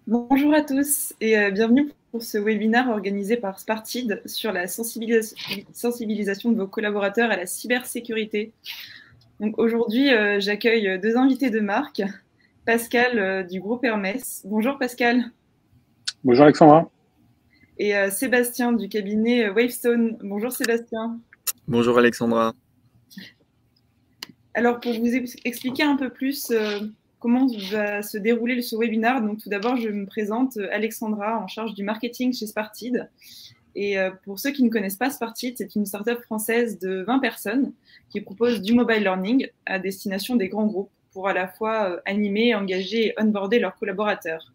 Bonjour à tous et bienvenue pour ce webinaire organisé par Spartid sur la sensibilisation de vos collaborateurs à la cybersécurité. Donc aujourd'hui, j'accueille deux invités de marque, Pascal du groupe Hermès. Bonjour Pascal. Bonjour Alexandra. Et Sébastien du cabinet Wavestone. Bonjour Sébastien. Bonjour Alexandra. Alors pour vous expliquer un peu plus comment va se dérouler ce webinaire, donc tout d'abord je me présente, Alexandra, en charge du marketing chez Spartid. Et pour ceux qui ne connaissent pas Spartid, c'est une start-up française de 20 personnes qui propose du mobile learning à destination des grands groupes pour à la fois animer, engager et onboarder leurs collaborateurs.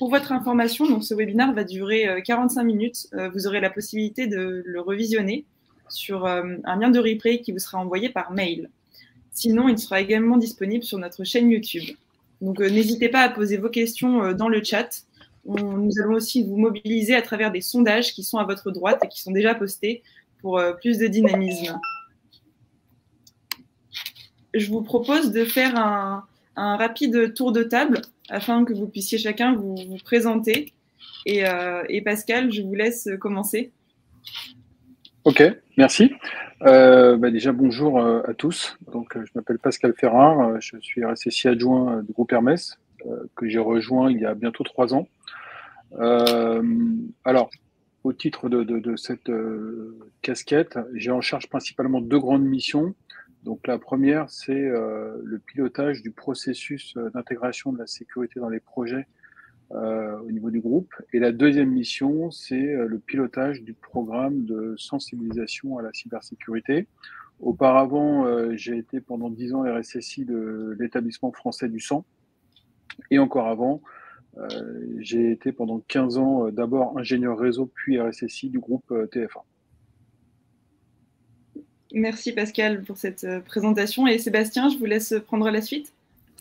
Pour votre information, donc ce webinaire va durer 45 minutes. Vous aurez la possibilité de le revisionner sur un lien de replay qui vous sera envoyé par mail. Sinon, il sera également disponible sur notre chaîne YouTube. Donc, n'hésitez pas à poser vos questions dans le chat. Nous allons aussi vous mobiliser à travers des sondages qui sont à votre droite et qui sont déjà postés pour plus de dynamisme. Je vous propose de faire un rapide tour de table afin que vous puissiez chacun vous présenter. Et Pascal, je vous laisse commencer. Ok, merci. Déjà, bonjour à tous. Donc, je m'appelle Pascal Ferrard, je suis RSSI adjoint du groupe Hermès, que j'ai rejoint il y a bientôt 3 ans. Alors, au titre de cette casquette, j'ai en charge principalement 2 grandes missions. Donc, la première, c'est le pilotage du processus d'intégration de la sécurité dans les projets au niveau du groupe. Et la deuxième mission, c'est le pilotage du programme de sensibilisation à la cybersécurité. Auparavant, j'ai été pendant 10 ans RSSI de l'établissement français du sang. Et encore avant, j'ai été pendant 15 ans d'abord ingénieur réseau, puis RSSI du groupe TF1. Merci Pascal pour cette présentation. Et Sébastien, je vous laisse prendre la suite.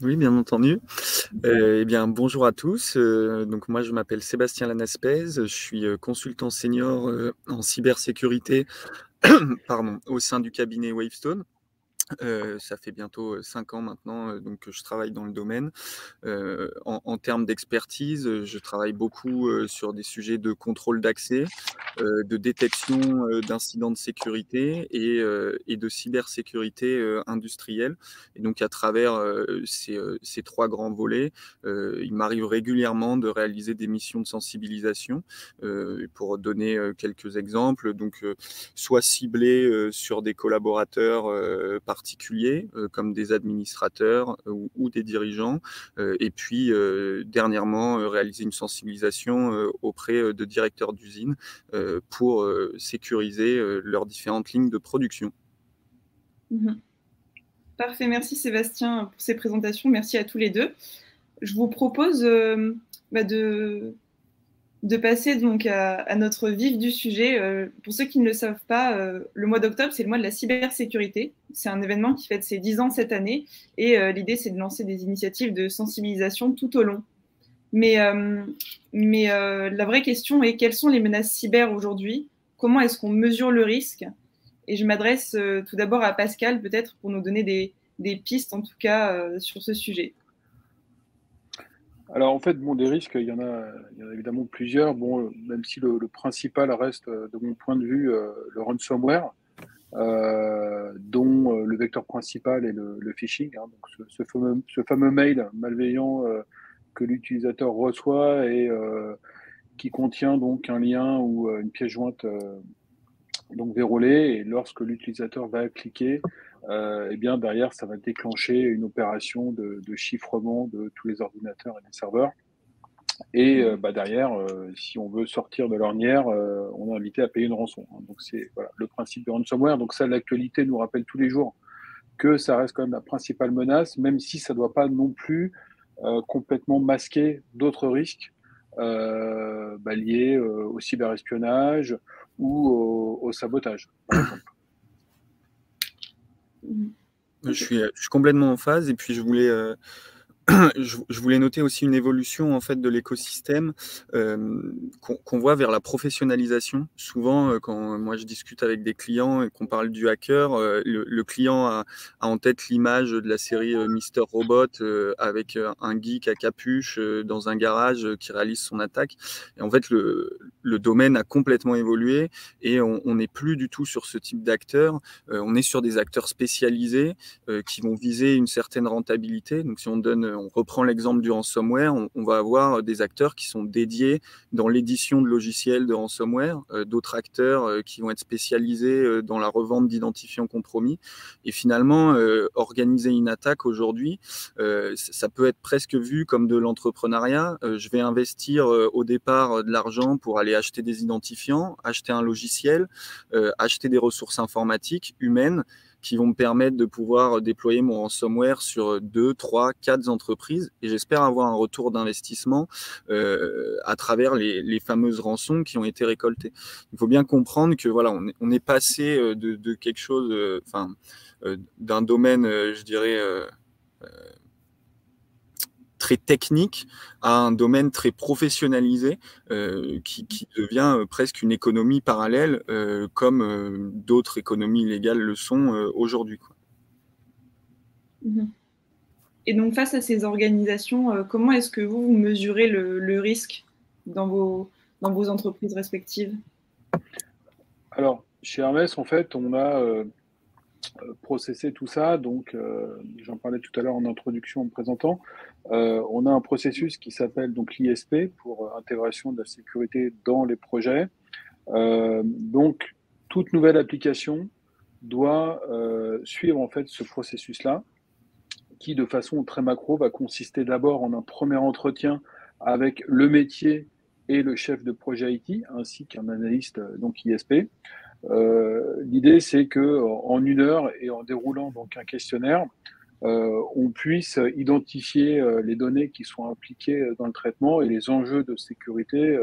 Oui, bien entendu. Eh bien, bonjour à tous. Donc moi, je m'appelle Sébastien Lanaspez. Je suis consultant senior en cybersécurité pardon, au sein du cabinet Wavestone. Ça fait bientôt 5 ans maintenant donc que je travaille dans le domaine. En termes d'expertise, je travaille beaucoup sur des sujets de contrôle d'accès, de détection d'incidents de sécurité et de cybersécurité industrielle. Et donc à travers ces 3 grands volets, il m'arrive régulièrement de réaliser des missions de sensibilisation. Pour donner quelques exemples, donc soit ciblées sur des collaborateurs particuliers, comme des administrateurs ou des dirigeants, et puis dernièrement réaliser une sensibilisation auprès de directeurs d'usines pour sécuriser leurs différentes lignes de production. Parfait, merci Sébastien pour ces présentations, merci à tous les deux. Je vous propose de passer donc à notre vif du sujet. Pour ceux qui ne le savent pas, le mois d'octobre, c'est le mois de la cybersécurité. C'est un événement qui fête ses 10 ans cette année et l'idée, c'est de lancer des initiatives de sensibilisation tout au long. Mais la vraie question est, quelles sont les menaces cyber aujourd'hui? Comment est-ce qu'on mesure le risque? Et je m'adresse tout d'abord à Pascal, peut-être pour nous donner des pistes, en tout cas, sur ce sujet. Alors en fait, des risques, il y en a évidemment plusieurs. Même si le principal reste, de mon point de vue, le ransomware, dont le vecteur principal est le phishing, hein, donc ce fameux mail malveillant que l'utilisateur reçoit et qui contient donc un lien ou une pièce jointe donc verrouillée. Et lorsque l'utilisateur va cliquer, eh bien derrière, ça va déclencher une opération de chiffrement de tous les ordinateurs et les serveurs. Et derrière, si on veut sortir de l'ornière, on est invité à payer une rançon. Donc c'est le principe du ransomware. Donc ça, l'actualité nous rappelle tous les jours que ça reste quand même la principale menace, même si ça ne doit pas non plus complètement masquer d'autres risques liés au cyberespionnage ou au sabotage, par exemple. Je suis complètement en phase et puis je voulais je voulais noter aussi une évolution en fait de l'écosystème qu'on voit vers la professionnalisation. Souvent, quand moi je discute avec des clients et qu'on parle du hacker, le client a en tête l'image de la série Mister Robot avec un geek à capuche dans un garage qui réalise son attaque. Et en fait, le domaine a complètement évolué et on n'est plus du tout sur ce type d'acteurs. On est sur des acteurs spécialisés qui vont viser une certaine rentabilité. Donc, si on reprend l'exemple du ransomware, on va avoir des acteurs qui sont dédiés dans l'édition de logiciels de ransomware, d'autres acteurs qui vont être spécialisés dans la revente d'identifiants compromis. Et finalement, organiser une attaque aujourd'hui, ça peut être presque vu comme de l'entrepreneuriat. Je vais investir au départ de l'argent pour aller acheter des identifiants, acheter un logiciel, acheter des ressources informatiques humaines qui vont me permettre de pouvoir déployer mon ransomware sur 2, 3, 4 entreprises. Et j'espère avoir un retour d'investissement à travers les fameuses rançons qui ont été récoltées. Il faut bien comprendre que voilà, on est passé de quelque chose, d'un domaine, je dirais, très technique à un domaine très professionnalisé qui devient presque une économie parallèle comme d'autres économies illégales le sont aujourd'hui. Et donc face à ces organisations, comment est-ce que vous mesurez le risque dans vos entreprises respectives? Alors, chez Hermès, en fait, on a processé tout ça. Donc, j'en parlais tout à l'heure en introduction en me présentant. On a un processus qui s'appelle donc l'ISP pour intégration de la sécurité dans les projets. Donc, toute nouvelle application doit suivre en fait ce processus-là, qui de façon très macro va consister d'abord en un premier entretien avec le métier et le chef de projet IT, ainsi qu'un analyste donc ISP. L'idée, c'est que en 1 heure et en déroulant donc un questionnaire, on puisse identifier les données qui sont impliquées dans le traitement et les enjeux de sécurité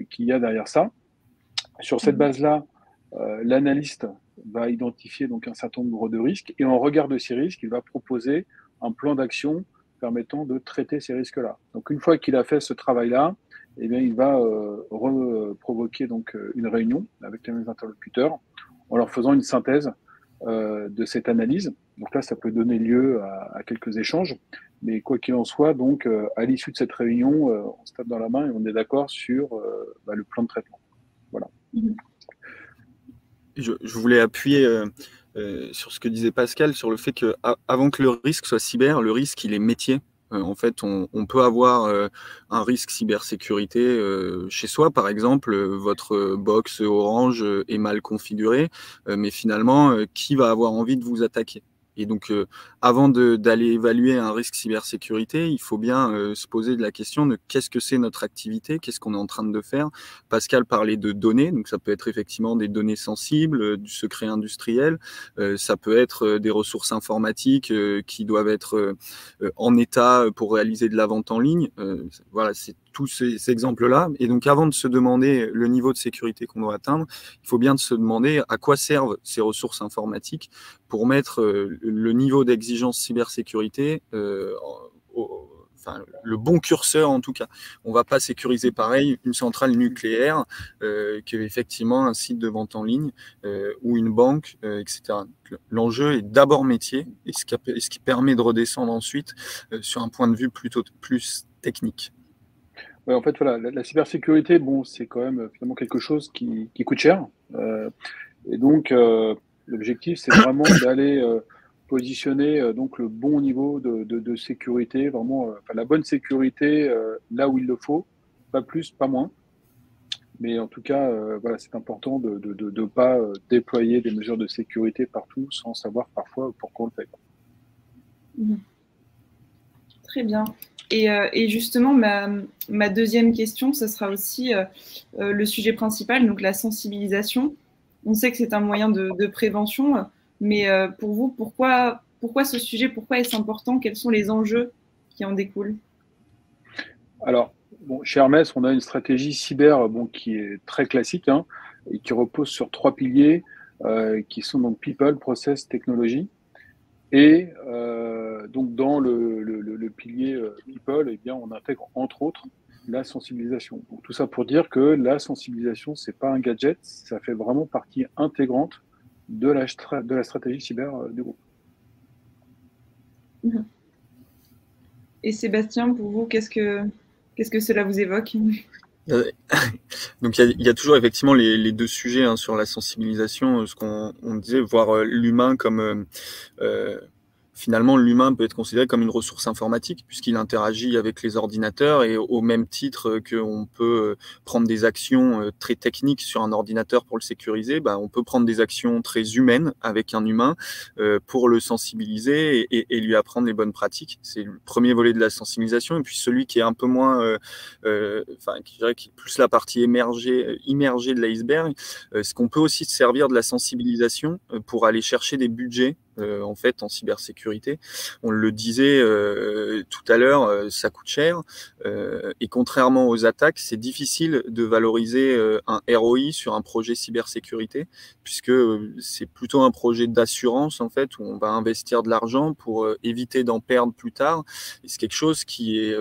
qu'il y a derrière ça. Sur cette base-là, l'analyste va identifier donc un certain nombre de risques et en regard de ces risques, il va proposer un plan d'action permettant de traiter ces risques-là. Donc une fois qu'il a fait ce travail-là, eh bien, il va provoquer donc une réunion avec les mêmes interlocuteurs en leur faisant une synthèse de cette analyse. Donc là, ça peut donner lieu à quelques échanges, mais quoi qu'il en soit, donc à l'issue de cette réunion, on se tape dans la main et on est d'accord sur le plan de traitement. Voilà. Je voulais appuyer sur ce que disait Pascal, sur le fait que avant que le risque soit cyber, le risque il est métier. En fait, on peut avoir un risque cybersécurité chez soi, par exemple, votre box Orange est mal configurée, mais finalement, qui va avoir envie de vous attaquer? Et donc, avant d'aller évaluer un risque cybersécurité, il faut bien se poser de la question de qu'est-ce que c'est notre activité, qu'est-ce qu'on est en train de faire. Pascal parlait de données, donc ça peut être effectivement des données sensibles, du secret industriel, ça peut être des ressources informatiques qui doivent être en état pour réaliser de la vente en ligne. Voilà, c'est tous ces exemples-là. Et donc, avant de se demander le niveau de sécurité qu'on doit atteindre, il faut bien se demander à quoi servent ces ressources informatiques pour mettre le niveau d'exigence cybersécurité, le bon curseur en tout cas. On ne va pas sécuriser pareil une centrale nucléaire qu'effectivement un site de vente en ligne ou une banque, etc. L'enjeu est d'abord métier et ce qui permet de redescendre ensuite sur un point de vue plutôt plus technique. Ouais, en fait, voilà, la cybersécurité, bon, c'est quand même finalement quelque chose qui coûte cher. Et donc, l'objectif, c'est vraiment d'aller positionner donc le bon niveau de sécurité, vraiment la bonne sécurité là où il le faut, pas plus, pas moins. Mais en tout cas, voilà, c'est important de ne pas déployer des mesures de sécurité partout sans savoir parfois pourquoi on le fait. Très bien. Et justement, ma deuxième question, ce sera aussi le sujet principal, donc la sensibilisation. On sait que c'est un moyen de prévention, mais pour vous, pourquoi ce sujet, pourquoi est-ce important? Quels sont les enjeux qui en découlent? Alors, bon, chez Hermès, on a une stratégie cyber qui est très classique et qui repose sur 3 piliers qui sont donc People, Process, Technology. Et donc dans le pilier people, eh bien, on intègre entre autres la sensibilisation. Donc, tout ça pour dire que la sensibilisation, c'est pas un gadget, ça fait vraiment partie intégrante de la stratégie cyber du groupe. Et Sébastien, pour vous, qu'est-ce que cela vous évoque? Donc il y a toujours effectivement les deux sujets hein, sur la sensibilisation, ce qu'on disait, voir l'humain comme finalement, l'humain peut être considéré comme une ressource informatique puisqu'il interagit avec les ordinateurs et au même titre qu'on peut prendre des actions très techniques sur un ordinateur pour le sécuriser, on peut prendre des actions très humaines avec un humain pour le sensibiliser et lui apprendre les bonnes pratiques. C'est le premier volet de la sensibilisation. Et puis celui qui est un peu moins, je dirais qui est plus la partie immergée de l'iceberg, c'est qu'on peut aussi se servir de la sensibilisation pour aller chercher des budgets en fait en cybersécurité. On le disait tout à l'heure, ça coûte cher et contrairement aux attaques, c'est difficile de valoriser un ROI sur un projet cybersécurité puisque c'est plutôt un projet d'assurance en fait où on va investir de l'argent pour éviter d'en perdre plus tard. Et c'est quelque chose qui est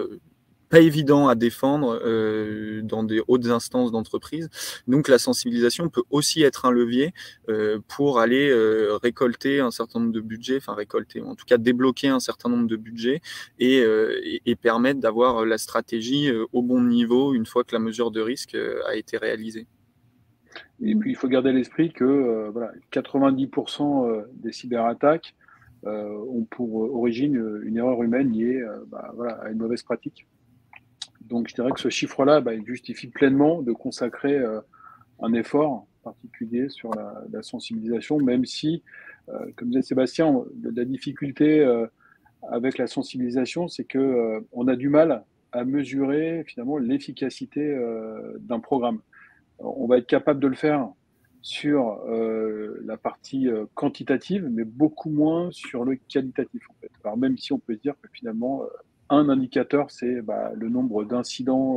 pas évident à défendre dans des hautes instances d'entreprise. Donc la sensibilisation peut aussi être un levier pour aller récolter un certain nombre de budgets, enfin récolter, en tout cas débloquer un certain nombre de budgets et permettre d'avoir la stratégie au bon niveau une fois que la mesure de risque a été réalisée. Et puis il faut garder à l'esprit que 90% des cyberattaques ont pour origine une erreur humaine liée à une mauvaise pratique. Donc, je dirais que ce chiffre-là, il justifie pleinement de consacrer un effort particulier sur la sensibilisation, même si, comme disait Sébastien, la difficulté avec la sensibilisation, c'est que on a du mal à mesurer finalement l'efficacité d'un programme. Alors, on va être capable de le faire sur la partie quantitative, mais beaucoup moins sur le qualitatif, en fait. Alors, même si on peut dire que finalement, un indicateur, c'est le nombre d'incidents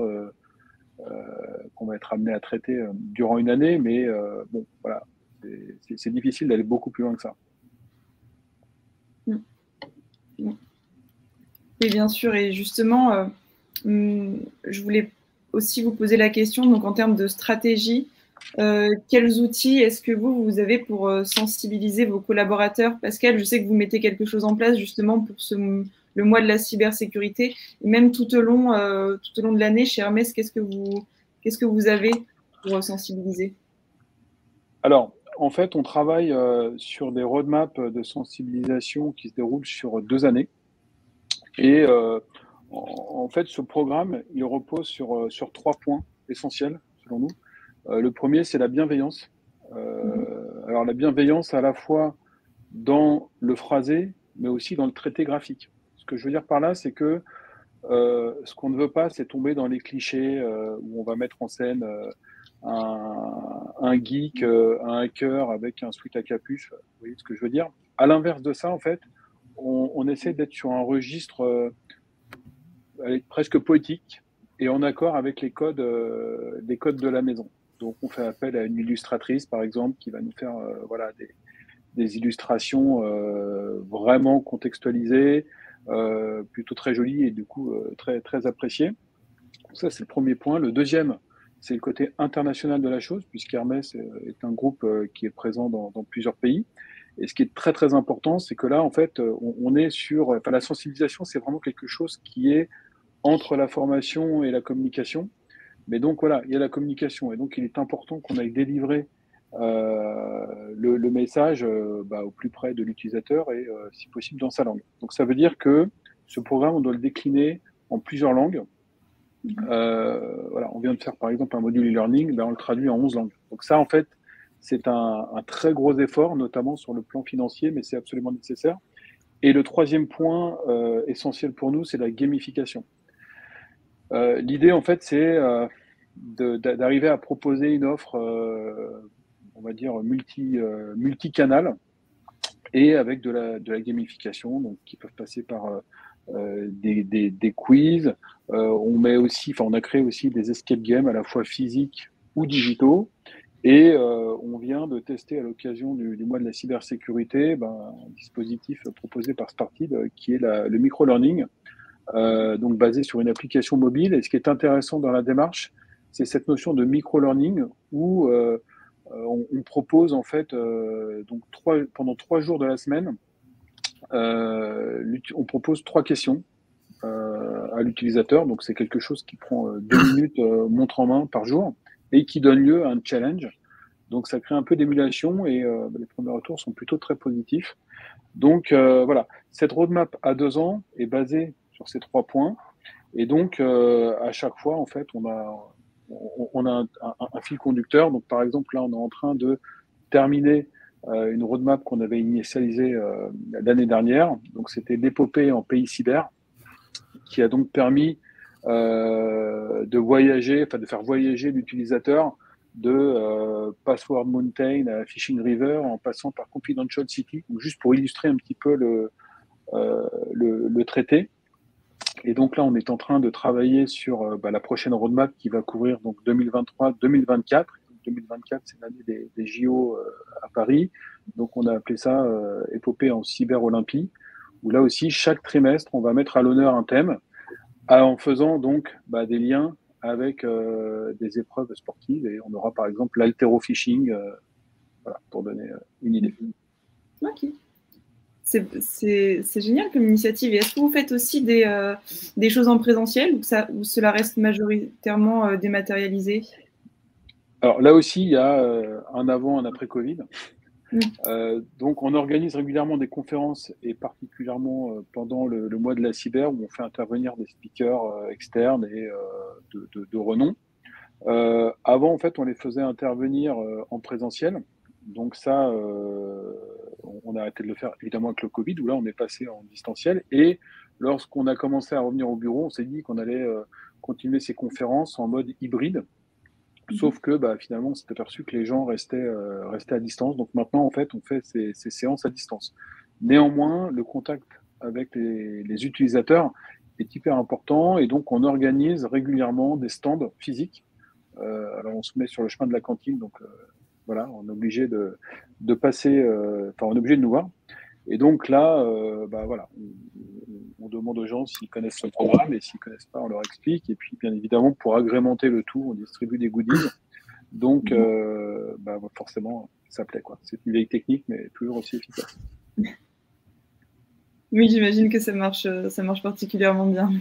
qu'on va être amené à traiter durant une année, mais c'est difficile d'aller beaucoup plus loin que ça. Oui, bien sûr, et justement, je voulais aussi vous poser la question, donc en termes de stratégie, quels outils est-ce que vous avez pour sensibiliser vos collaborateurs? Pascal, je sais que vous mettez quelque chose en place justement pour le mois de la cybersécurité, et même tout au long de l'année chez Hermès, qu'est-ce que vous avez pour sensibiliser? Alors, en fait, on travaille sur des roadmaps de sensibilisation qui se déroulent sur 2 années. Et en fait, ce programme, il repose sur 3 points essentiels, selon nous. Le premier, c'est la bienveillance. Alors, la bienveillance à la fois dans le phrasé, mais aussi dans le traité graphique. Ce que je veux dire par là, c'est que ce qu'on ne veut pas, c'est tomber dans les clichés où on va mettre en scène un geek, un hacker avec un sweat à capuche. Vous voyez ce que je veux dire? À l'inverse de ça, en fait, on essaie d'être sur un registre presque poétique et en accord avec les codes de la maison. Donc, on fait appel à une illustratrice, par exemple, qui va nous faire des illustrations vraiment contextualisées, plutôt très jolies et du coup très, très appréciées. Ça, c'est le premier point. Le deuxième, c'est le côté international de la chose, puisqu'Hermès est un groupe qui est présent dans plusieurs pays. Et ce qui est très, très important, c'est que là, en fait, on est sur... Enfin, la sensibilisation, c'est vraiment quelque chose qui est entre la formation et la communication. Mais donc, voilà, il y a la communication. Et donc, il est important qu'on aille délivrer le message au plus près de l'utilisateur et, si possible, dans sa langue. Donc, ça veut dire que ce programme, on doit le décliner en plusieurs langues. On vient de faire, par exemple, un module e-learning, on le traduit en 11 langues. Donc ça, en fait, c'est un très gros effort, notamment sur le plan financier, mais c'est absolument nécessaire. Et le troisième point essentiel pour nous, c'est la gamification. L'idée, en fait, c'est d'arriver à proposer une offre, on va dire, multicanal et avec de la gamification, donc qui peuvent passer par des quiz. On a créé aussi des escape games à la fois physiques ou digitaux Et on vient de tester à l'occasion du mois de la cybersécurité un dispositif proposé par Spartid qui est le micro-learning, donc basé sur une application mobile. Et ce qui est intéressant dans la démarche, c'est cette notion de micro-learning où on propose en fait donc pendant 3 jours de la semaine, on propose 3 questions à l'utilisateur. Donc c'est quelque chose qui prend 2 minutes montre en main par jour et qui donne lieu à un challenge. Donc ça crée un peu d'émulation et les premiers retours sont plutôt très positifs. Donc voilà, cette roadmap à 2 ans est basée sur ces 3 points. Et donc à chaque fois, en fait, on a un fil conducteur. Donc par exemple, là, on est en train de terminer une roadmap qu'on avait initialisée l'année dernière. Donc c'était l'épopée en pays cyber, qui a donc permis de faire voyager l'utilisateur de Password Mountain à Phishing River en passant par Confidential City, juste pour illustrer un petit peu le traité. Et donc là, on est en train de travailler sur la prochaine roadmap qui va couvrir donc 2023-2024. 2024, c'est l'année des JO à Paris. Donc on a appelé ça épopée en cyber Olympie, où là aussi, chaque trimestre, on va mettre à l'honneur un thème en faisant donc des liens avec des épreuves sportives. Et on aura par exemple l'haltérophishing, voilà, pour donner une idée. Ok. C'est génial comme initiative. Et est-ce que vous faites aussi des choses en présentiel ou cela reste majoritairement dématérialisé? Alors là aussi, il y a un avant, un après Covid. Donc on organise régulièrement des conférences et particulièrement pendant le mois de la cyber où on fait intervenir des speakers externes et de renom. Avant, en fait, on les faisait intervenir en présentiel. Donc ça, on a arrêté de le faire évidemment avec le Covid, où là, on est passé en distanciel. Et lorsqu'on a commencé à revenir au bureau, on s'est dit qu'on allait continuer ces conférences en mode hybride. Sauf que finalement, on s'est aperçu que les gens restaient à distance. Donc maintenant, en fait, on fait ces séances à distance. Néanmoins, le contact avec les utilisateurs est hyper important. Et donc, on organise régulièrement des stands physiques. Alors on se met sur le chemin de la cantine, donc voilà, on est obligé de passer, on est obligé de nous voir. Et donc là, voilà, on demande aux gens s'ils connaissent ce programme et s'ils connaissent pas, on leur explique. Et puis bien évidemment, pour agrémenter le tout, on distribue des goodies. Donc forcément, ça plaît quoi. C'est une vieille technique, mais toujours aussi efficace. Oui, j'imagine que ça marche particulièrement bien.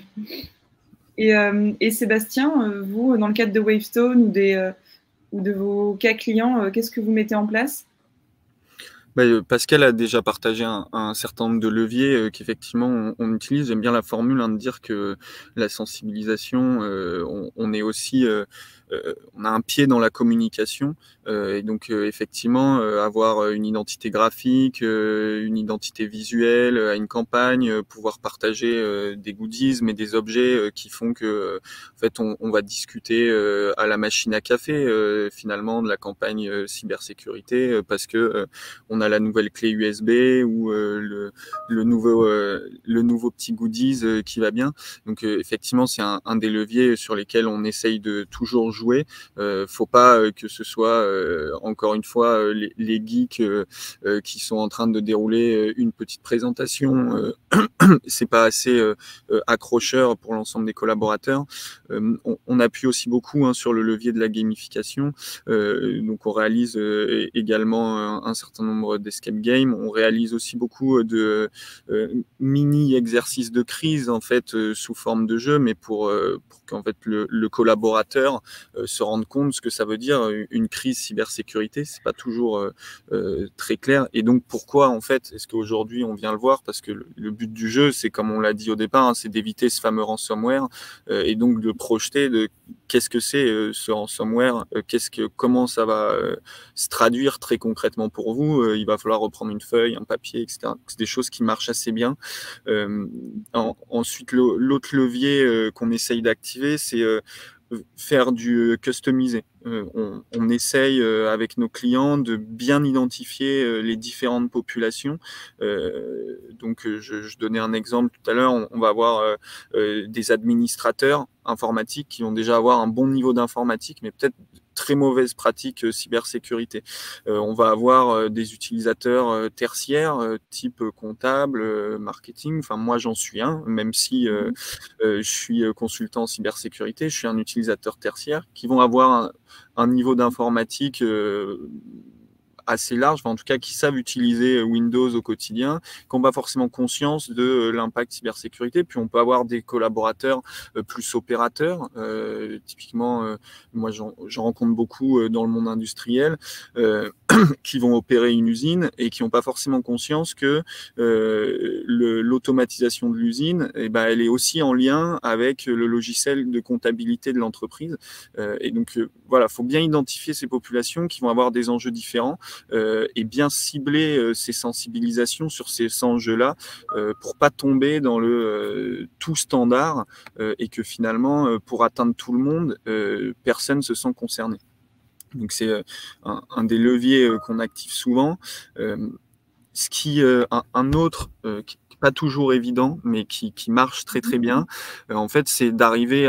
Et Sébastien, vous, dans le cadre de Wavestone ou de vos cas clients, qu'est-ce que vous mettez en place? Pascal a déjà partagé un certain nombre de leviers qu'effectivement on utilise. J'aime bien la formule de dire que la sensibilisation, on est aussi, on a un pied dans la communication et donc effectivement avoir une identité graphique, une identité visuelle à une campagne, pouvoir partager des goodies mais des objets qui font que en fait on va discuter à la machine à café finalement de la campagne cybersécurité parce que on a la nouvelle clé USB ou le nouveau petit goodies qui va bien. Donc effectivement, c'est un des leviers sur lesquels on essaye de toujours jouer. Faut pas que ce soit encore une fois les geeks qui sont en train de dérouler une petite présentation. C'est pas assez accrocheur pour l'ensemble des collaborateurs. On appuie aussi beaucoup sur le levier de la gamification. Donc on réalise également un certain nombre d'escape games. On réalise aussi beaucoup de mini exercices de crise en fait sous forme de jeu, mais pour qu'en fait le collaborateur se rende compte ce que ça veut dire une crise cybersécurité. C'est pas toujours très clair. Et donc pourquoi en fait est-ce qu'aujourd'hui on vient le voir? Parce que le but du jeu, c'est comme on l'a dit au départ, c'est d'éviter ce fameux ransomware et donc de projeter de qu'est-ce que c'est ce ransomware, comment ça va se traduire très concrètement pour vous. Il va falloir reprendre une feuille, un papier, etc. C'est des choses qui marchent assez bien. Ensuite, l'autre levier qu'on essaye d'activer, c'est faire du customisé. On essaye avec nos clients de bien identifier les différentes populations. Donc, je donnais un exemple tout à l'heure. On va avoir des administrateurs informatiques qui vont déjà avoir un bon niveau d'informatique, mais peut-être très mauvaises pratiques cybersécurité. On va avoir des utilisateurs tertiaires, type comptable, marketing. Enfin, moi, j'en suis un, même si je suis consultant en cybersécurité, je suis un utilisateur tertiaire qui vont avoir un niveau d'informatique assez large, enfin, en tout cas qui savent utiliser Windows au quotidien, qui n'ont pas forcément conscience de l'impact cybersécurité. Puis on peut avoir des collaborateurs plus opérateurs. Typiquement, moi j'en rencontre beaucoup dans le monde industriel qui vont opérer une usine et qui n'ont pas forcément conscience que l'automatisation de l'usine, elle est aussi en lien avec le logiciel de comptabilité de l'entreprise. Et donc voilà, il faut bien identifier ces populations qui vont avoir des enjeux différents et bien cibler ces sensibilisations sur ces enjeux-là pour pas tomber dans le tout standard et que finalement, pour atteindre tout le monde, personne ne se sent concerné. Donc c'est un des leviers qu'on active souvent. Un autre qui n'est pas toujours évident, mais qui marche très très bien, en fait, c'est d'arriver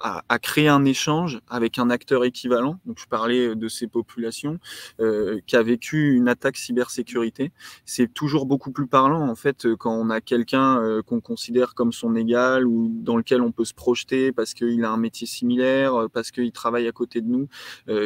à créer un échange avec un acteur équivalent. Donc, je parlais de ces populations qui a vécu une attaque cybersécurité. C'est toujours beaucoup plus parlant, en fait, quand on a quelqu'un qu'on considère comme son égal ou dans lequel on peut se projeter parce qu'il a un métier similaire, parce qu'il travaille à côté de nous,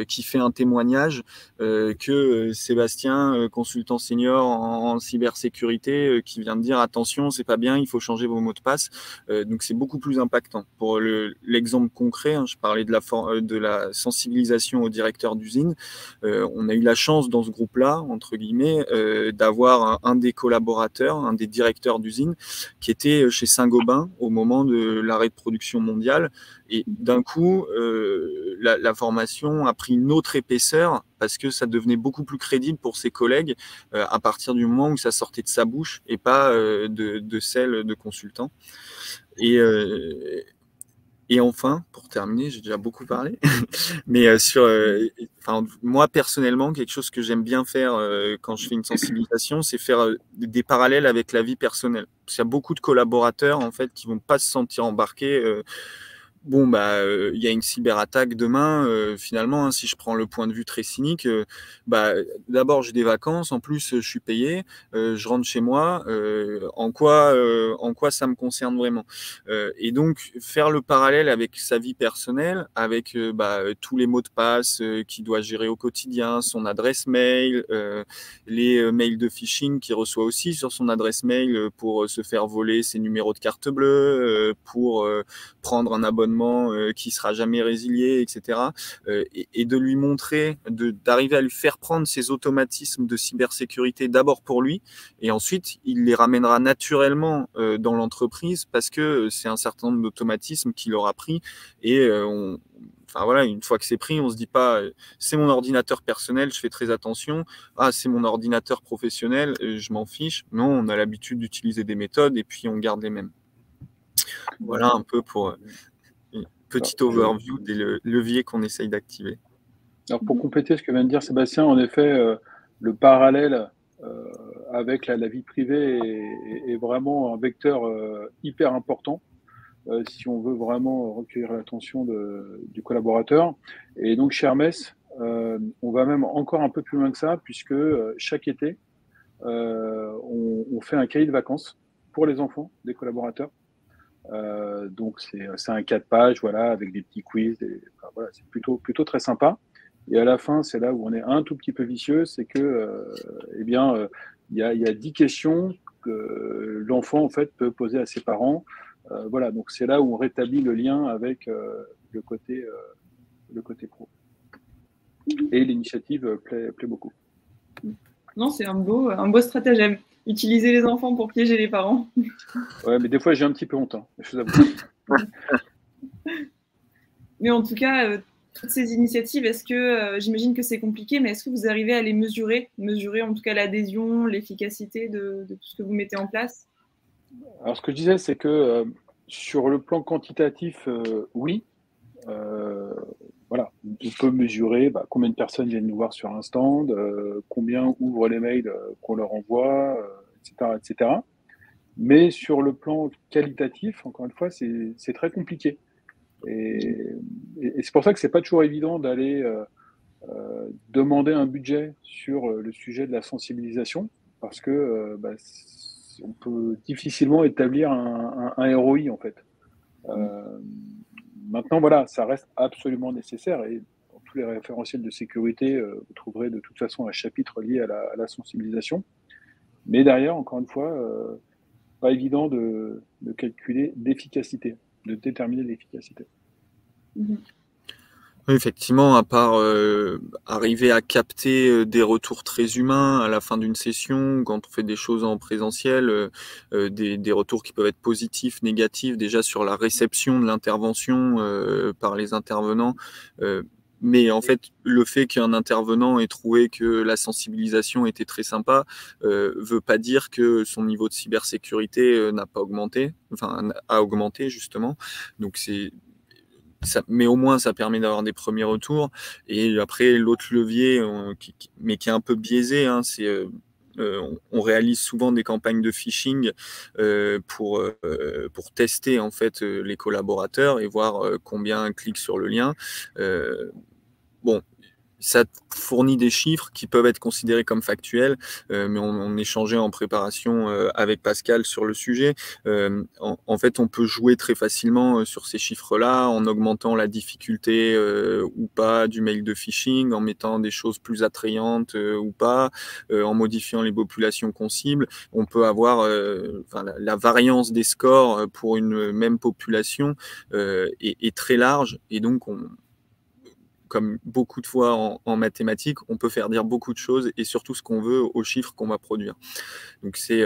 qui fait un témoignage que Sébastien, consultant senior en cybersécurité, qui vient de dire attention, c'est pas bien, il faut changer vos mots de passe. Donc, c'est beaucoup plus impactant. Pour l'exemple concret, je parlais de la sensibilisation au directeur d'usine. On a eu la chance dans ce groupe-là, entre guillemets, d'avoir un des collaborateurs, un des directeurs d'usine, qui était chez Saint-Gobain au moment de l'arrêt de production mondiale. Et d'un coup, la formation a pris une autre épaisseur parce que ça devenait beaucoup plus crédible pour ses collègues à partir du moment où ça sortait de sa bouche et pas de celle de consultant. Et enfin, pour terminer, j'ai déjà beaucoup parlé, mais moi personnellement, quelque chose que j'aime bien faire quand je fais une sensibilisation, c'est faire des parallèles avec la vie personnelle. Parce qu'il y a beaucoup de collaborateurs en fait qui vont pas se sentir embarqués. Il y a une cyberattaque demain. Finalement, si je prends le point de vue très cynique, d'abord j'ai des vacances, en plus je suis payé, je rentre chez moi. En quoi ça me concerne vraiment? Et donc faire le parallèle avec sa vie personnelle, avec tous les mots de passe qu'il doit gérer au quotidien, son adresse mail, les mails de phishing qu'il reçoit aussi sur son adresse mail pour se faire voler ses numéros de carte bleue, pour prendre un abonnement qui sera jamais résilié, etc. Et de lui montrer, d'arriver à lui faire prendre ces automatismes de cybersécurité d'abord pour lui, et ensuite il les ramènera naturellement dans l'entreprise parce que c'est un certain nombre d'automatismes qu'il aura pris et une fois que c'est pris, on se dit pas c'est mon ordinateur personnel, je fais très attention. Ah, c'est mon ordinateur professionnel, je m'en fiche. Non, on a l'habitude d'utiliser des méthodes et puis on garde les mêmes. Voilà un peu pour une petite overview des leviers qu'on essaye d'activer. Alors pour compléter ce que vient de dire Sébastien, en effet, le parallèle avec la vie privée est vraiment un vecteur hyper important si on veut vraiment recueillir l'attention du collaborateur. Et donc chez Hermès, on va même encore un peu plus loin que ça, puisque chaque été, on fait un cahier de vacances pour les enfants des collaborateurs. Donc c'est un 4 pages, voilà, avec des petits quiz. Voilà, c'est plutôt très sympa. Et à la fin, c'est là où on est un tout petit peu vicieux, c'est que il y a 10 questions que l'enfant en fait peut poser à ses parents. Voilà, donc c'est là où on rétablit le lien avec le côté pro. Et l'initiative plaît beaucoup. Non, c'est un beau stratagème. Utiliser les enfants pour piéger les parents. Ouais, mais des fois j'ai un petit peu honte, je vous avoue. Mais en tout cas, toutes ces initiatives, est-ce que, j'imagine que c'est compliqué, mais est-ce que vous arrivez à les mesurer en tout cas l'adhésion, l'efficacité de tout ce que vous mettez en place? Alors ce que je disais, c'est que sur le plan quantitatif, oui. Voilà, on peut mesurer combien de personnes viennent nous voir sur un stand, combien ouvrent les mails qu'on leur envoie, etc., etc. Mais sur le plan qualitatif, encore une fois, c'est très compliqué. Et c'est pour ça que c'est pas toujours évident d'aller demander un budget sur le sujet de la sensibilisation, parce que on peut difficilement établir un ROI en fait. Maintenant, voilà, ça reste absolument nécessaire et dans tous les référentiels de sécurité, vous trouverez de toute façon un chapitre lié à la sensibilisation. Mais derrière, encore une fois, pas évident de calculer l'efficacité, de déterminer l'efficacité. Oui, effectivement, à part arriver à capter des retours très humains à la fin d'une session, quand on fait des choses en présentiel, des retours qui peuvent être positifs, négatifs, déjà sur la réception de l'intervention par les intervenants. Mais en fait, le fait qu'un intervenant ait trouvé que la sensibilisation était très sympa veut pas dire que son niveau de cybersécurité n'a pas augmenté, enfin a augmenté justement. Donc mais au moins ça permet d'avoir des premiers retours. Et après, l'autre levier, mais qui est un peu biaisé, hein, c'est on réalise souvent des campagnes de phishing pour tester en fait les collaborateurs et voir combien cliquent sur le lien. Bon, ça fournit des chiffres qui peuvent être considérés comme factuels, mais on échangeait en préparation avec Pascal sur le sujet. En fait, on peut jouer très facilement sur ces chiffres-là en augmentant la difficulté ou pas du mail de phishing, en mettant des choses plus attrayantes ou pas, en modifiant les populations qu'on cible. On peut avoir la variance des scores pour une même population est très large, et donc comme beaucoup de fois en mathématiques, on peut faire dire beaucoup de choses et surtout ce qu'on veut aux chiffres qu'on va produire. Donc c'est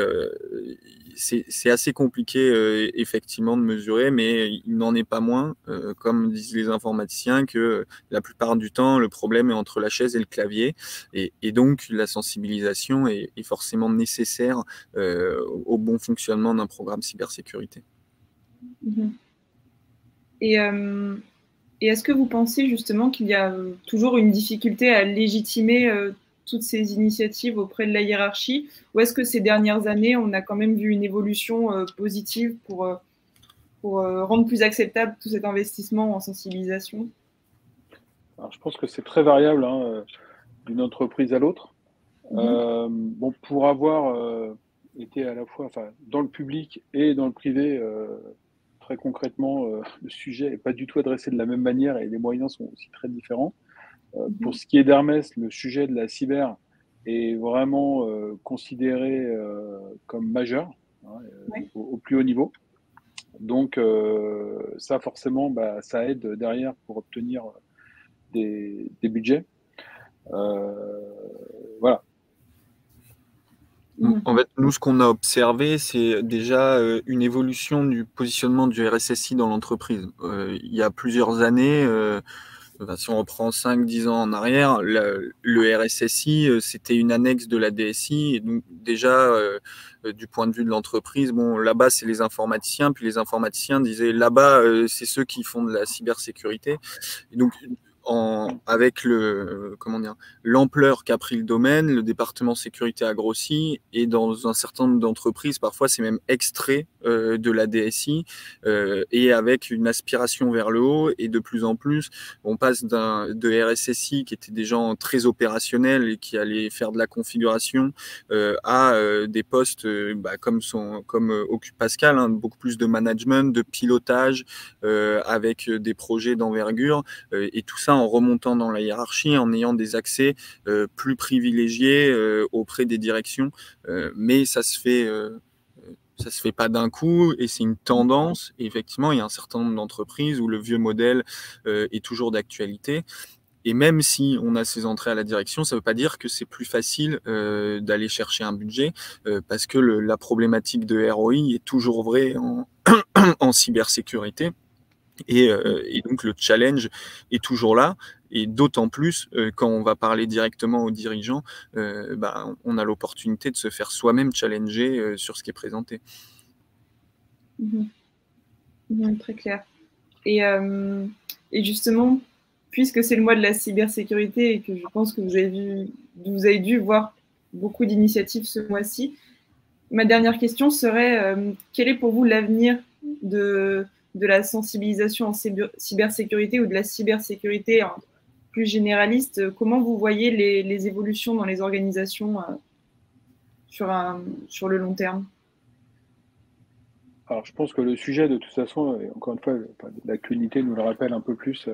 assez compliqué effectivement de mesurer, mais il n'en est pas moins, comme disent les informaticiens, que la plupart du temps, le problème est entre la chaise et le clavier. Et donc la sensibilisation est forcément nécessaire au bon fonctionnement d'un programme cybersécurité. Et est-ce que vous pensez justement qu'il y a toujours une difficulté à légitimer toutes ces initiatives auprès de la hiérarchie, ou est-ce que ces dernières années, on a quand même vu une évolution positive pour rendre plus acceptable tout cet investissement en sensibilisation? Alors, je pense que c'est très variable hein, d'une entreprise à l'autre. Bon, pour avoir été à la fois dans le public et dans le privé, très concrètement, le sujet n'est pas du tout adressé de la même manière et les moyens sont aussi très différents. Pour ce qui est d'Hermès, le sujet de la cyber est vraiment considéré comme majeur hein, au plus haut niveau. Donc ça, forcément, ça aide derrière pour obtenir des budgets. Voilà. En fait, nous, ce qu'on a observé, c'est déjà une évolution du positionnement du RSSI dans l'entreprise. Il y a plusieurs années, si on reprend 5-10 ans en arrière, le RSSI, c'était une annexe de la DSI. Et donc déjà, du point de vue de l'entreprise, bon, là-bas, c'est les informaticiens. Puis les informaticiens disaient, là-bas, c'est ceux qui font de la cybersécurité. Et donc, avec l'ampleur qu'a pris le domaine, le département sécurité a grossi, et dans un certain nombre d'entreprises, parfois c'est même extrait de la DSI, et avec une aspiration vers le haut, et de plus en plus, on passe de RSSI qui étaient des gens très opérationnels et qui allaient faire de la configuration à des postes comme occupe Pascal, hein, beaucoup plus de management, de pilotage, avec des projets d'envergure, et tout ça en remontant dans la hiérarchie, en ayant des accès plus privilégiés auprès des directions. Mais ça se fait pas d'un coup, et c'est une tendance. Et effectivement, il y a un certain nombre d'entreprises où le vieux modèle est toujours d'actualité. Et même si on a ces entrées à la direction, ça ne veut pas dire que c'est plus facile d'aller chercher un budget, parce que la problématique de ROI est toujours vraie en cybersécurité. Et donc le challenge est toujours là, et d'autant plus quand on va parler directement aux dirigeants, on a l'opportunité de se faire soi-même challenger sur ce qui est présenté. Très clair. Et justement, puisque c'est le mois de la cybersécurité et que je pense que vous avez dû voir beaucoup d'initiatives ce mois-ci, ma dernière question serait quel est pour vous l'avenir de de la sensibilisation en cybersécurité ou de la cybersécurité plus généraliste, comment vous voyez les évolutions dans les organisations sur le long terme? Alors, je pense que le sujet, de toute façon, encore une fois, l'actualité nous le rappelle un peu plus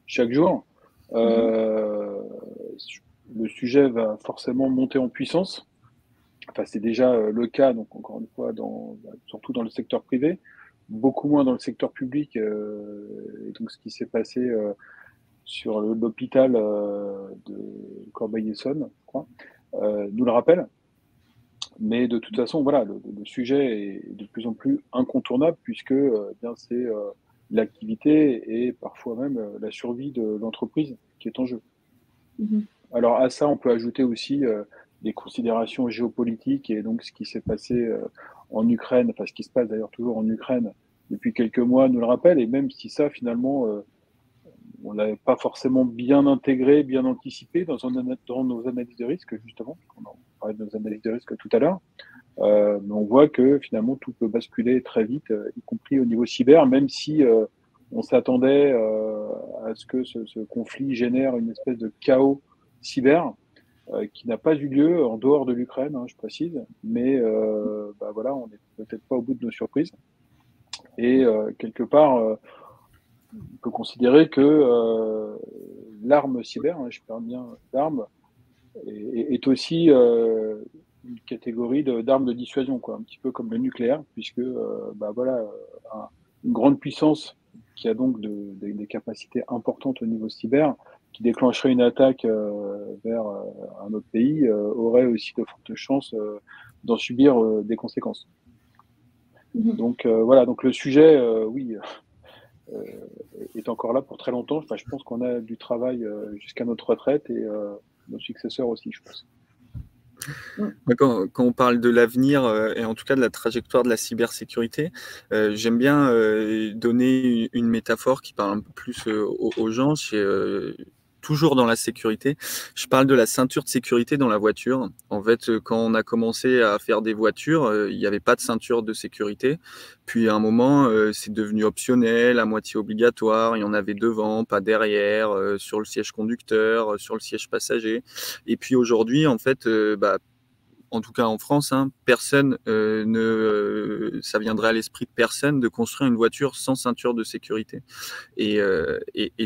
chaque jour. Le sujet va forcément monter en puissance. Enfin, c'est déjà le cas, donc encore une fois, surtout dans le secteur privé, beaucoup moins dans le secteur public. Et donc, ce qui s'est passé sur l'hôpital de Corbeil-Essonnes, je crois, nous le rappelle. Mais de toute façon, voilà, le sujet est de plus en plus incontournable puisque bien c'est l'activité et parfois même la survie de l'entreprise qui est en jeu. Alors à ça, on peut ajouter aussi des considérations géopolitiques et donc ce qui s'est passé en Ukraine, enfin ce qui se passe d'ailleurs toujours en Ukraine depuis quelques mois nous le rappelle, et même si ça finalement on l'avait pas forcément bien intégré, bien anticipé dans nos analyses de risque, justement. On parlait de nos analyses de risque tout à l'heure. Mais on voit que finalement, tout peut basculer très vite, y compris au niveau cyber, même si on s'attendait à ce que ce conflit génère une espèce de chaos cyber qui n'a pas eu lieu en dehors de l'Ukraine, hein, je précise. Mais voilà, on n'est peut-être pas au bout de nos surprises. Et quelque part, on peut considérer que l'arme cyber, hein, je parle bien d'arme, est aussi une catégorie d'armes de dissuasion, quoi, un petit peu comme le nucléaire, puisque voilà, une grande puissance qui a donc des capacités importantes au niveau cyber, qui déclencherait une attaque vers un autre pays, aurait aussi de fortes chances d'en subir des conséquences. Donc voilà, donc le sujet, oui, est encore là pour très longtemps. Enfin, je pense qu'on a du travail jusqu'à notre retraite et nos successeurs aussi, je pense. Quand on parle de l'avenir et en tout cas de la trajectoire de la cybersécurité, j'aime bien donner une métaphore qui parle un peu plus aux gens. Toujours dans la sécurité, je parle de la ceinture de sécurité dans la voiture. En fait, quand on a commencé à faire des voitures, il n'y avait pas de ceinture de sécurité. Puis à un moment, c'est devenu optionnel, à moitié obligatoire. Il y en avait devant, pas derrière, sur le siège conducteur, sur le siège passager. Et puis aujourd'hui, en fait, en tout cas en France, hein, ça viendrait à l'esprit de personne de construire une voiture sans ceinture de sécurité. Et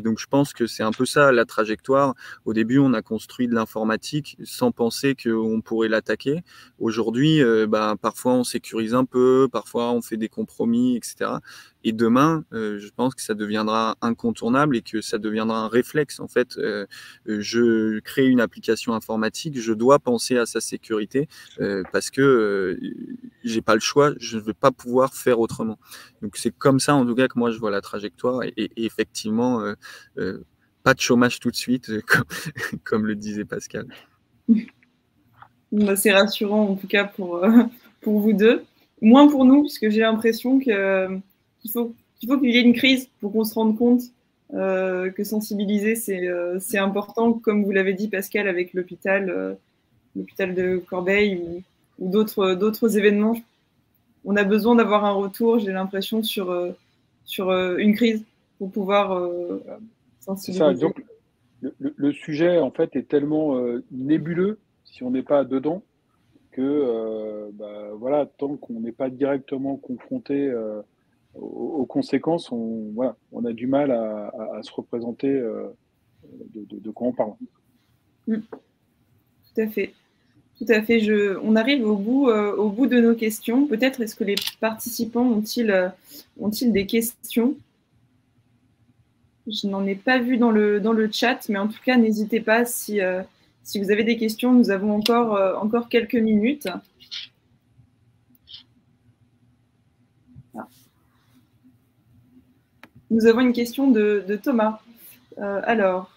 donc je pense que c'est un peu ça la trajectoire. Au début, on a construit de l'informatique sans penser qu'on pourrait l'attaquer. Aujourd'hui, parfois on sécurise un peu, parfois on fait des compromis, etc. Et demain, je pense que ça deviendra incontournable et que ça deviendra un réflexe. En fait, je crée une application informatique, je dois penser à sa sécurité parce que j'ai pas le choix, je ne vais pas pouvoir faire autrement. Donc c'est comme ça, en tout cas, que moi je vois la trajectoire. Et effectivement, pas de chômage tout de suite, comme le disait Pascal. C'est rassurant, en tout cas, pour vous deux. Moins pour nous, parce que j'ai l'impression qu'il faut qu'il y ait une crise pour qu'on se rende compte que sensibiliser, c'est important, comme vous l'avez dit, Pascal, avec l'hôpital de Corbeil ou d'autres événements. On a besoin d'avoir un retour, j'ai l'impression, sur une crise pour pouvoir sensibiliser. C'est ça, donc le sujet, en fait, est tellement nébuleux, si on n'est pas dedans, que voilà, tant qu'on n'est pas directement confronté aux conséquences, on a du mal à se représenter de quoi on parle. Tout à fait. Tout à fait. On arrive au bout de nos questions. Peut-être est-ce que les participants ont-ils des questions? Je n'en ai pas vu dans le chat, mais en tout cas, n'hésitez pas si vous avez des questions. Nous avons encore quelques minutes. Ah. Nous avons une question de Thomas. Alors.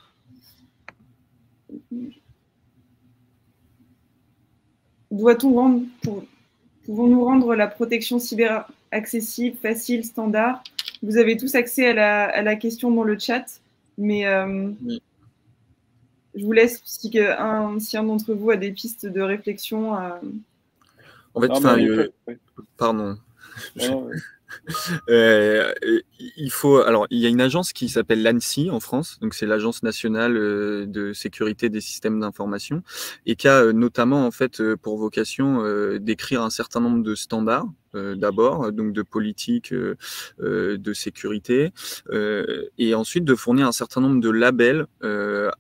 Pouvons-nous rendre la protection cyber accessible, facile, standard? Vous avez tous accès à la question dans le chat, mais oui. Je vous laisse si un d'entre vous a des pistes de réflexion. En fait, pardon. Alors, il y a une agence qui s'appelle l'ANSSI en France, donc c'est l'Agence nationale de sécurité des systèmes d'information, et qui a notamment en fait pour vocation d'écrire un certain nombre de standards. D'abord, donc de politique de sécurité, et ensuite de fournir un certain nombre de labels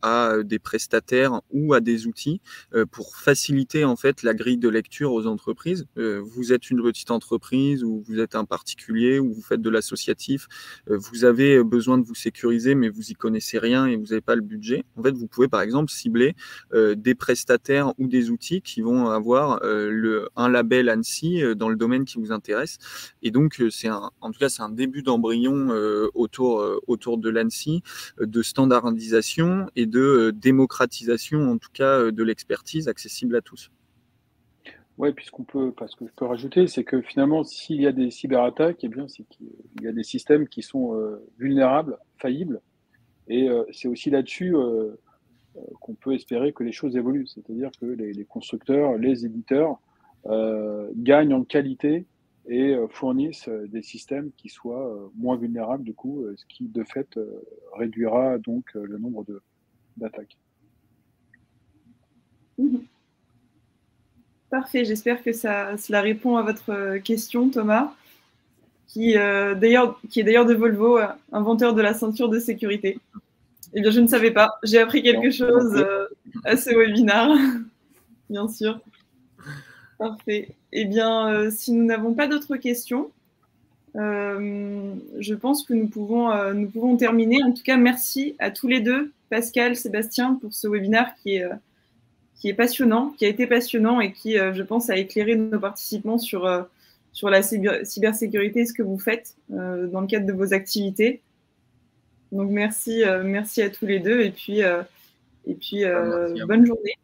à des prestataires ou à des outils pour faciliter en fait la grille de lecture aux entreprises. Vous êtes une petite entreprise ou vous êtes un particulier ou vous faites de l'associatif, vous avez besoin de vous sécuriser mais vous y connaissez rien et vous n'avez pas le budget. En fait, vous pouvez par exemple cibler des prestataires ou des outils qui vont avoir un label ANSSI dans le domaine qui vous intéresse. Et donc, en tout cas, c'est un début d'embryon autour de l'ANSSI, de standardisation et de démocratisation, en tout cas, de l'expertise accessible à tous. Oui, parce que je peux rajouter, c'est que finalement, s'il y a des cyberattaques, eh bien, c'est qu'il y a des systèmes qui sont vulnérables, faillibles. Et c'est aussi là-dessus qu'on peut espérer que les choses évoluent. C'est-à-dire que les constructeurs, les éditeurs gagnent en qualité et fournissent des systèmes qui soient moins vulnérables, du coup, ce qui, de fait, réduira donc le nombre d'attaques. Parfait, j'espère que cela répond à votre question, Thomas, qui est d'ailleurs de Volvo, inventeur de la ceinture de sécurité. Eh bien, je ne savais pas. J'ai appris quelque chose à ce webinaire, bien sûr. Parfait. Eh bien, si nous n'avons pas d'autres questions, je pense que nous pouvons terminer. En tout cas, merci à tous les deux, Pascal, Sébastien, pour ce webinaire qui est passionnant, qui a été passionnant et qui, je pense, a éclairé nos participants sur la cybersécurité et ce que vous faites dans le cadre de vos activités. Donc, merci à tous les deux et puis bonne journée.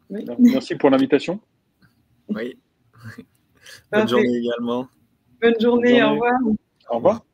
Oui. Merci pour l'invitation. Oui. Bonne journée également. Bonne journée, au revoir. Au revoir.